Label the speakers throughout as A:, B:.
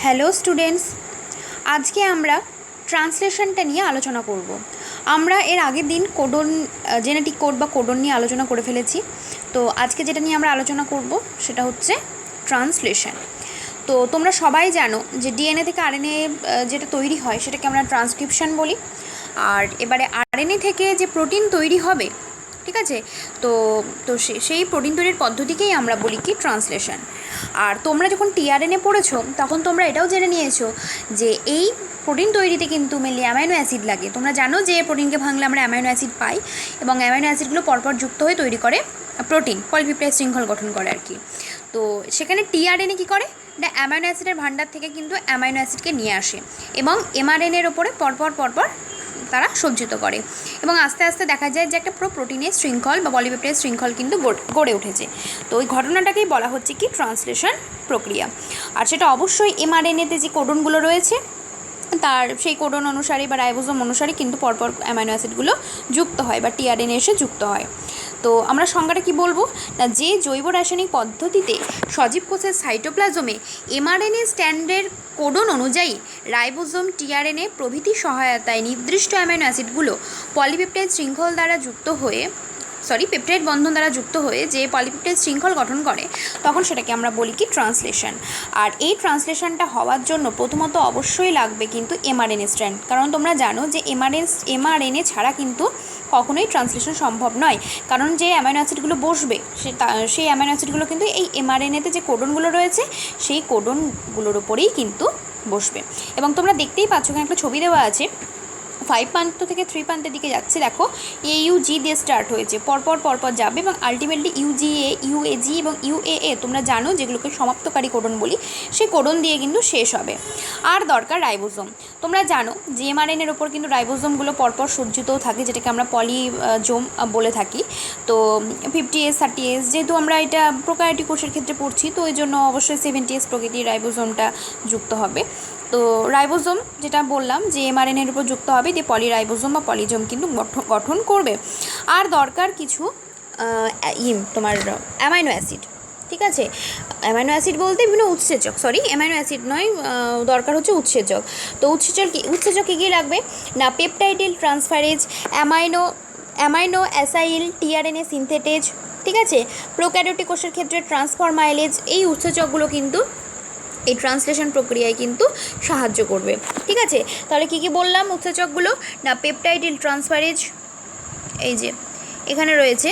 A: Hello students, আজকে আমরা ট্রান্সলেশনটা নিয়ে আলোচনা করব। আমরা এর আগের দিন কোডন জেনেটিক কোড বা কোডন নিয়ে আলোচনা করে ফেলেছি। তো আজকে যেটা নিয়ে আমরা আলোচনা করব সেটা হচ্ছে ট্রান্সলেশন। তো তোমরা সবাই জানো যে ডিএনএ থেকে আরএনএ যেটা তৈরি হয় সেটাকে আমরা ট্রান্সক্রিপশন বলি। আর এবারে আরএনএ থেকে যে প্রোটিন তৈরি হবে, ঠিক আছে, তো তো সেই প্রোটিন তৈরির পদ্ধতিকেই আমরা বলি কি ট্রান্সলেশন। আর তোমরা যখন টিআরএনএ পড়েছো তখন তোমরা এটাও জেনে নিয়েছো যে এই প্রোটিন তৈরিতে কিন্তু মেনলি অ্যামাইনো অ্যাসিড লাগে। তোমরা জানো যে প্রোটিনকে ভাঙলে আমরা অ্যামাইনো অ্যাসিড পাই এবং অ্যামাইনো অ্যাসিডগুলো পরপর যুক্ত হয়ে তৈরি করে প্রোটিন, পলিপেপটাইড শৃঙ্খল গঠন করে আর কি। তো সেখানে টিআরএনএ কী করে, এটা অ্যামাইনো অ্যাসিডের ভাণ্ডার থেকে কিন্তু অ্যামাইনো অ্যাসিডকে নিয়ে আসে এবং এমআরএনএর ওপরে পরপর তারা সজ্জিত করে এবং আস্তে আস্তে দেখা যায় যে একটা পুরো প্রোটিনের শৃঙ্খল বা পলিপেপটাইড শৃঙ্খল কিন্তু গড়ে উঠেছে। তো ওই ঘটনাটাকেই বলা হচ্ছে কি ট্রান্সলেশন প্রক্রিয়া। আর সেটা অবশ্যই এমআরএনএতে যে কোডনগুলো রয়েছে তার সেই কোডন অনুসারে বা রাইবোজোম অনুসারে কিন্তু পরপর অ্যামাইনো অ্যাসিডগুলো যুক্ত হয় বা টিআরএনএ এসে যুক্ত হয়। তো আমরা সংজ্ঞাটা কি বলবো না, যে জৈব রাসায়নিক পদ্ধতিতে সজীব কোষের সাইটোপ্লাজমে এমআরএনএ স্ট্যান্ডের কোডন অনুযায়ী রাইবোজোম, টিআরএনএ প্রভৃতি সহায়তায় নির্দিষ্ট অ্যামাইনো অ্যাসিডগুলো পলিপেপটাইড শৃঙ্খল দ্বারা যুক্ত হয়ে পেপটাইড বন্ধন দ্বারা যুক্ত হয়ে যে পলিপেপটাইড শৃঙ্খল গঠন করে, তখন সেটাকে আমরা বলি কি ট্রান্সলেশন। আর এই ট্রান্সলেশনটা হওয়ার জন্য প্রথমত অবশ্যই লাগবে কিন্তু এমআরএনএ স্ট্র্যান্ড, কারণ তোমরা জানো যে এমআরএনএ ছাড়া কিন্তু কখনোই ট্রান্সলেশন সম্ভব নয়। কারণ যে অ্যামাইনো অ্যাসিডগুলো বসবে সেই অ্যামাইনো অ্যাসিডগুলো কিন্তু এই এমআরএনএতে যে কোডনগুলো রয়েছে সেই কোডনগুলোর উপরেই কিন্তু বসবে। এবং তোমরা দেখতেই পাচ্ছ এখানে একটা ছবি দেওয়া আছে, 5 প্রান্ত থেকে 3 প্রান্তের দিকে যাচ্ছে। দেখো ইউজি দিয়ে স্টার্ট হয়েছে, পরপর যাবে এবং আলটিমেটলি ইউজিএ, ইউএজি এবং ইউএএ তোমরা জানো যেগুলোকে সমাপ্তকারী কোডন বলি, সেই কোডন দিয়ে কিন্তু শেষ হবে। আর দরকার রাইবোজোম। তোমরা জানো যে এমআরএনএর ওপর কিন্তু রাইবোজোমগুলো পরপর সজ্জিতও থাকে, যেটাকে আমরা পলিজোম বলে থাকি। তো 50S 30S, যেহেতু আমরা এটা প্রোক্যারিওটিক কোষের ক্ষেত্রে পড়ছি, তো ওই জন্য অবশ্যই 70S প্রকৃতির রাইবোজোমটা যুক্ত হবে। তো রাইবোজোম যেটা বললাম যে এমআরএনএর উপর যুক্ত হবে, দিয়ে পলিরাইবোজোম বা পলিজোম কিন্তু গঠন করবে। আর দরকার কিছু তোমার অ্যামাইনো অ্যাসিড, ঠিক আছে। অ্যামাইনো অ্যাসিড বলতে বিভিন্ন উৎসেচক, অ্যামাইনো অ্যাসিড নয়, দরকার হচ্ছে উৎসেচক। তো উৎসেচক কী কী লাগবে না, peptidyl transferase, amino acyl tRNA synthetase, ঠিক আছে। প্রোক্যারিওটিক কোষের ক্ষেত্রে ট্রান্সফরমাইলেজ, এই উৎসেচকগুলো কিন্তু এই ট্রান্সলেশন প্রক্রিয়ায় কিন্তু সাহায্য করবে, ঠিক আছে। তাহলে কী কী বললাম উৎসেচকগুলো না, পেপটাইডিল ট্রান্সফারেজ, এই যে এখানে রয়েছে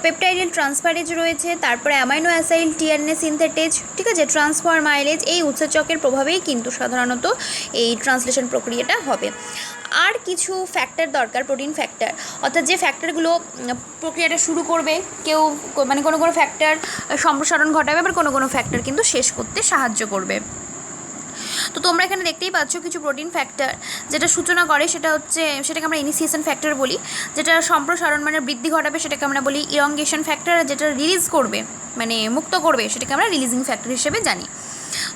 A: পেপটাইডিল ট্রান্সফারেজ রয়েছে, তারপরে অ্যামাইনো অ্যাসাইল টিআরএনএ সিনথেটেজ, ঠিক আছে, ট্রান্সফরমাইলেজ, এই উৎসেচকের প্রভাবেই কিন্তু সাধারণত এই ট্রান্সলেশন প্রক্রিয়াটা হবে। আর কিছু ফ্যাক্টর দরকার, প্রোটিন ফ্যাক্টর, অর্থাৎ যে ফ্যাক্টরগুলো প্রক্রিয়াটা শুরু করবে, কেউ মানে কোনো ফ্যাক্টর সম্প্রসারণ ঘটাবে, আবার কোনো ফ্যাক্টর কিন্তু শেষ করতে সাহায্য করবে। তো তোমরা এখানে দেখতেই পাচ্ছ কিছু প্রোটিন ফ্যাক্টর যেটা সূচনা করে, সেটাকে আমরা ইনিশিয়েশন ফ্যাক্টর বলি। যেটা সম্প্রসারণ মানে বৃদ্ধি ঘটাবে সেটাকে আমরা বলি ইলংগেশন ফ্যাক্টর, আর যেটা রিলিজ করবে মানে মুক্ত করবে সেটাকে আমরা রিলিজিং ফ্যাক্টর হিসেবে জানি।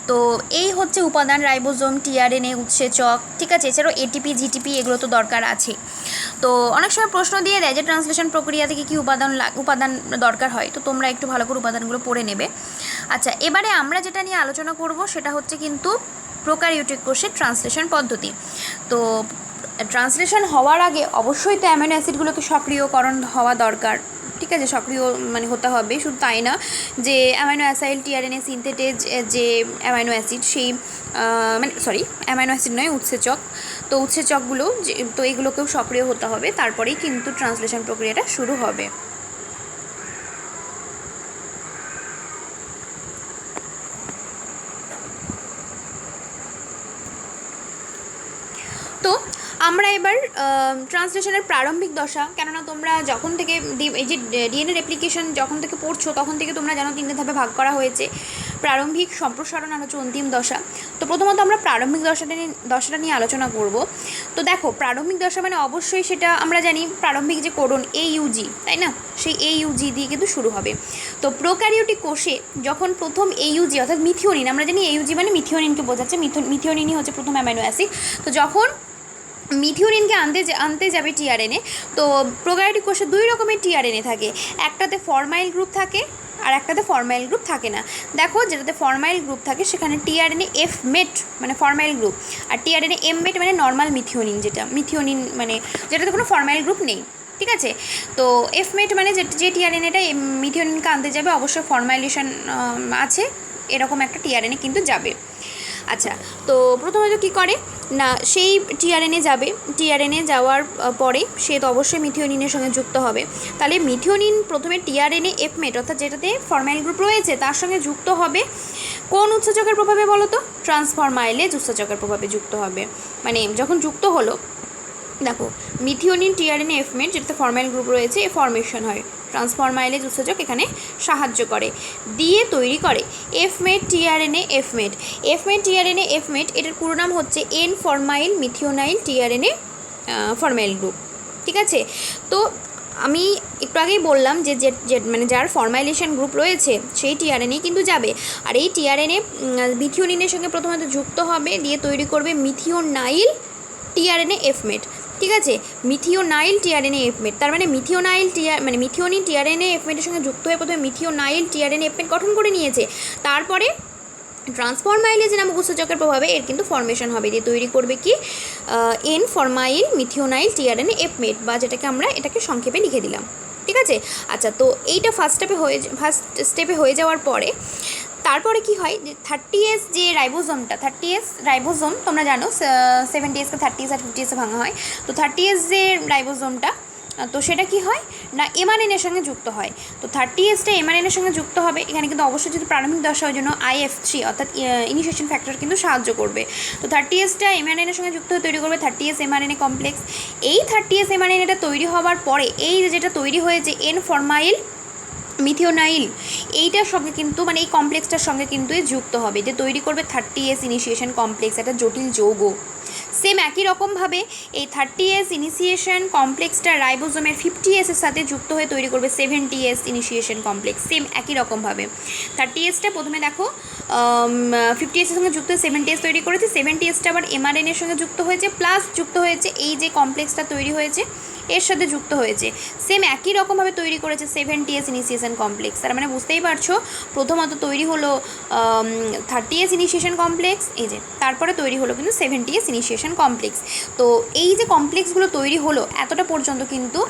A: তো এই হচ্ছে উপাদান, রাইবোজোম, টিআরএনএ, উৎসেচক, ঠিক আছে। এছাড়াও এটিপি, জিটিপি এগুলো তো দরকার আছে। তো অনেক সময় প্রশ্ন দিয়ে দেয় যে ট্রান্সলেশন প্রক্রিয়া থেকে কী উপাদান দরকার হয়, তো তোমরা একটু ভালো করে উপাদানগুলো পড়ে নেবে। আচ্ছা, এবারে আমরা যেটা নিয়ে আলোচনা করব সেটা হচ্ছে কিন্তু প্রোক্যারিওটিক কোষের ট্রান্সলেশন পদ্ধতি। তো ট্রান্সলেশন হওয়ার আগে অবশ্যই তো অ্যামাইনো অ্যাসিডগুলোকে সক্রিয়করণ হওয়া দরকার, ঠিক আছে, সক্রিয় মানে হতে হবে। শুধু তাই না, যে অ্যামাইনো অ্যাসাইল টিআরএনএ সিনথেটেজ যে অ্যামাইনো অ্যাসিড, সেই অ্যামাইনো অ্যাসিড নয়, উৎসেচক, তো উৎসেচকগুলো তো এগুলোকেও সক্রিয় হতে হবে, তারপরেই কিন্তু ট্রান্সলেশন প্রক্রিয়াটা শুরু হবে। তো আমরা এবার ট্রান্সলেশনের প্রারম্ভিক দশা, কেননা তোমরা যখন থেকে এই যে ডিএনএ রেপ্লিকেশন যখন থেকে পড়ছো তখন থেকে তোমরা জানো 3টে ধাপে ভাগ করা হয়েছে, প্রারম্ভিক, সম্প্রসারণ আর হচ্ছে অন্তিম দশা। তো প্রথমত আমরা প্রারম্ভিক দশাটা নিয়ে আলোচনা করব। তো দেখো, প্রারম্ভিক দশা মানে অবশ্যই সেটা আমরা জানি প্রারম্ভিক যে কোডন AUG, তাই না, সেই AUG দিয়ে কিন্তু শুরু হবে। তো প্রোক্যারিওটিক কোষে যখন প্রথম AUG অর্থাৎ মিথিওনিন, আমরা জানি AUG মানে মিথিওনিনকে বোঝাচ্ছে, মিথিওনিনই হচ্ছে প্রথম অ্যামাইনো অ্যাসিড। তো যখন মিথিওনিনকে আনতে যাবে টিআরএনএ, তো প্রোক্যারিওটিক কোষে 2 রকমের টিআরএনএ থাকে, একটাতে ফরমাইল গ্রুপ থাকে আর একটাতে ফরমাইল গ্রুপ থাকে না। দেখো যেটাতে ফরমাইল গ্রুপ থাকে সেখানে টিআরএনএ এফ মেট মানে ফরমাইল গ্রুপ, আর টিআরএনএ এম মেট মানে নর্মাল মিথিওনিন, যেটা মিথিওনিন মানে যেটাতে কোনো ফরমাইল গ্রুপ নেই। ঠিক আছে, তো এফ মেট মানে যে টিআরএনএটা মিথিওনিনকে আনতে যাবে অবশ্যই ফরমাইলেশন আছে, এরকম একটা টিআরএনএ কিন্তু যাবে। আচ্ছা, তো প্রথমত কী করে না, সেই টিআরএনএ যাবে, টিআরএনএ যাওয়ার পরে সে তো অবশ্যই মিথিওনিনের সঙ্গে যুক্ত হবে। তাহলে মিথিওনিন প্রথমে টিআরএনএ এফমেট অর্থাৎ যেটাতে ফরমাইল গ্রুপ রয়েছে তার সঙ্গে যুক্ত হবে কোন উৎসেচকের প্রভাবে বলো তো? ট্রান্সফরমাইলেজ উৎসেচকের প্রভাবে যুক্ত হবে। মানে যখন যুক্ত হলো, দেখো মিথিওনিন টিআরএনএ এফমেট যেটাতে ফরমাইল গ্রুপ রয়েছে এ ফরমেশন হয়, ট্রান্সফরমাইলেজ উৎসেচক এখানে সাহায্য করে, দিয়ে তৈরি করে এফমেট টিআরএনএ এফমেট। এফমেট টিআরএনএ এফমেট এটার পুরো নাম হচ্ছে এন ফরমাইল মিথিওনাইল টিআরএনএ ফরমাইল গ্রুপ। ঠিক আছে, তো আমি একটু আগেই বললাম যে মানে যার ফরমাইলেশন গ্রুপ রয়েছে সেই টিআরএনএ কিন্তু যাবে, আর এই টিআরএনএ মিথিওনিনের সঙ্গে প্রথমত যুক্ত হবে, দিয়ে তৈরি করবে মিথিওনাইল টিআরএনএ এফমেট। ঠিক আছে, মিথিওনাইল টিআরএনএ এফমেট, তার মানে মিথিওনিন টিআরএনএ এফমেটের সঙ্গে যুক্ত হয়ে প্রথমে মিথিওনাইল টিআরএনএ এফমেট গঠন করে নিয়েছে, তারপরে ট্রান্সফরমাইলেজ নামক উৎসেচকের প্রভাবে এর কিন্তু ফরমেশন হবে, দিয়ে তৈরি করবে কি এন ফরমাইল মিথিওনাইল টিআরএনএ এফমেট, বা যেটাকে আমরা এটাকে সংক্ষেপে লিখে দিলাম। ঠিক আছে, আচ্ছা, তো এইটা ফার্স্ট স্টেপে হয়ে যাওয়ার পরে তারপরে কি হয় যে 30S যে রাইবোজোমটা, 30S রাইবোজোম তোমরা জানো 70Sকে 30S আর 50S ভাঙা হয়, তো 30S যে রাইবোজোমটা তো সেটা কি হয় না এমআরএনএর সঙ্গে যুক্ত হয়। তো 30Sটা এমআরএনএর সঙ্গে যুক্ত হবে, এখানে কিন্তু অবশ্যই যদি প্রারম্ভিক দশা হয় জন্য IF3 অর্থাৎ ইনিশিয়েশন ফ্যাক্টর কিন্তু সাহায্য করবে। তো 30Sটা এমআরএনএর সঙ্গে যুক্ত হয়ে তৈরি করবে 30S এমআরএনএ কমপ্লেক্স। এই 30S এমআরএনএটা তৈরি হওয়ার পরে এই যেটা তৈরি হয়েছে এন ফরমাইল মিথিওনাইল, এইটার সঙ্গে কিন্তু মানে এই কমপ্লেক্সটার সঙ্গে কিন্তু যুক্ত হবে, যে তৈরি করবে 30S ইনিশিয়েশন কমপ্লেক্স, একটা জটিল যৌগ। সেম একই রকমভাবে এই 30S ইনিশিয়েশন কমপ্লেক্সটা রাইবোজোমের 50S এর সাথে যুক্ত হয়ে তৈরি করবে 70S ইনিশিয়েশন কমপ্লেক্স। সেম একই রকমভাবে 30Sটা প্রথমে দেখো 50S এর সঙ্গে যুক্ত হয়ে 70S তৈরি করেছে, 70Sটা আবার এমআরএনএর সঙ্গে যুক্ত হয়েছে, প্লাস যুক্ত হয়েছে এই যে কমপ্লেক্সটা তৈরি হয়েছে এর সাথে যুক্ত হয়েছে, সেম একই রকমভাবে তৈরি করেছে 70S ইনিশিয়েশন কমপ্লেক্স। তার মানে বুঝতেই পারছো প্রথমত তৈরি হলো 30S ইনিশিয়েশন কমপ্লেক্স, এই যে তারপরে তৈরি হলো কিন্তু 70S ইনিশিয়েশন কমপ্লেক্স। তো এই যে কমপ্লেক্সগুলো তৈরি হলো এতটা পর্যন্ত কিন্তু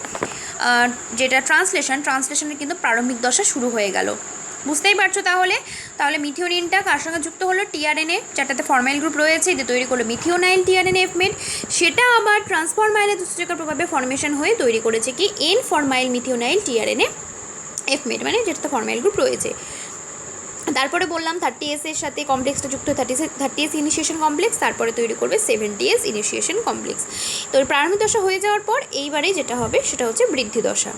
A: যেটা ট্রান্সলেশনের কিন্তু প্রারম্ভিক দশা শুরু হয়ে গেল। বুঝতেই পারছো তাহলে মিথিওনিনটা কার সঙ্গে যুক্ত হলো টিআরএনএ, যেটাতে ফরমাইল গ্রুপ রয়েছে, যে তৈরি করলো মিথিওনাইল টিআরএনএ এফমেট, সেটা আবার ট্রান্সফরমাইলেজ উৎসেচকের প্রভাবে ফরমেশন হয়ে তৈরি করেছে কি এন ফরমাইল মিথিওনাইল টিআরএনএ এফমেট, মানে যেটাতে ফরমাইল গ্রুপ রয়েছে। তারপরে বললাম 30S এর সাথে কমপ্লেক্সটা যুক্ত হয়ে 30S ইনিশিয়েশন কমপ্লেক্স, তারপরে তৈরি করবে 70S ইনিশিয়েশন কমপ্লেক্স। তো প্রারম্ভিক দশা হয়ে যাওয়ার পর এইবারে যেটা হবে সেটা হচ্ছে বৃদ্ধি দশা।